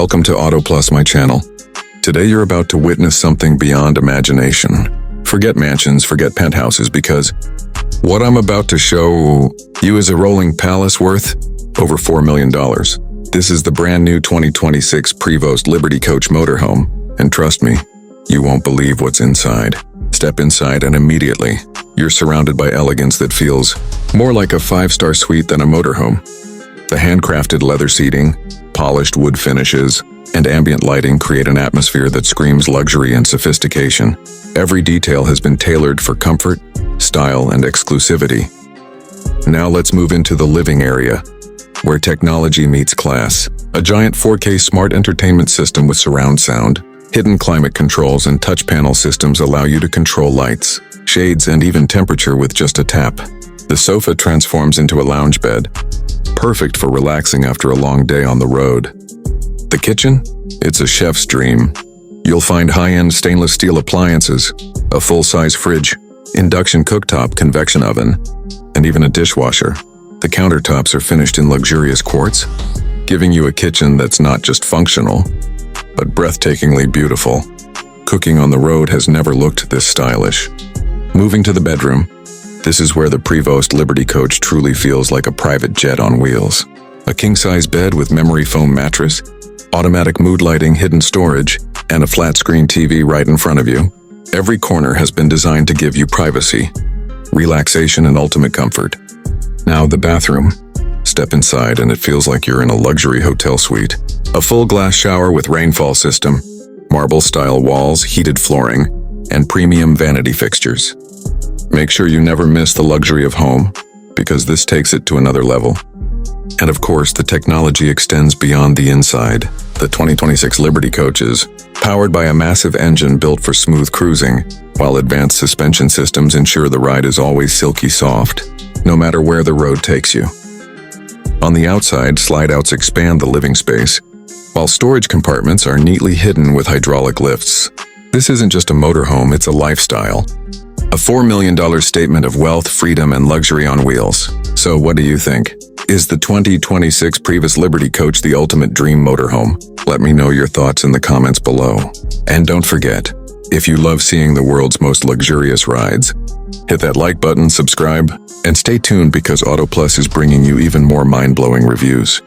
Welcome to Auto Plus, my channel. Today you're about to witness something beyond imagination. Forget mansions, forget penthouses, because what I'm about to show you is a rolling palace worth over $4 million. This is the brand new 2026 Prevost Liberty Coach Motorhome, and trust me, you won't believe what's inside. Step inside and immediately, you're surrounded by elegance that feels more like a 5-star suite than a motorhome. The handcrafted leather seating, polished wood finishes, and ambient lighting create an atmosphere that screams luxury and sophistication. Every detail has been tailored for comfort, style, and exclusivity. Now let's move into the living area, where technology meets class. A giant 4K smart entertainment system with surround sound, hidden climate controls, and touch panel systems allow you to control lights, shades, and even temperature with just a tap. The sofa transforms into a lounge bed, perfect for relaxing after a long day on the road. The kitchen? It's a chef's dream. You'll find high-end stainless steel appliances, a full-size fridge, induction cooktop, convection oven, and even a dishwasher. The countertops are finished in luxurious quartz, giving you a kitchen that's not just functional, but breathtakingly beautiful. Cooking on the road has never looked this stylish. Moving to the bedroom, this is where the Prevost Liberty Coach truly feels like a private jet on wheels. A king-size bed with memory foam mattress, automatic mood lighting, hidden storage, and a flat-screen TV right in front of you. Every corner has been designed to give you privacy, relaxation, and ultimate comfort. Now the bathroom. Step inside and it feels like you're in a luxury hotel suite. A full glass shower with rainfall system, marble-style walls, heated flooring, and premium vanity fixtures. Make sure you never miss the luxury of home, because this takes it to another level. And of course, the technology extends beyond the inside. The 2026 Liberty Coach is powered by a massive engine built for smooth cruising, while advanced suspension systems ensure the ride is always silky soft, no matter where the road takes you. On the outside, slide-outs expand the living space, while storage compartments are neatly hidden with hydraulic lifts. This isn't just a motorhome, it's a lifestyle. A $4 million statement of wealth, freedom, and luxury on wheels. So what do you think? Is the 2026 Prevost Liberty Coach the ultimate dream motorhome? Let me know your thoughts in the comments below. And don't forget, if you love seeing the world's most luxurious rides, hit that like button, subscribe, and stay tuned because Auto Plus is bringing you even more mind-blowing reviews.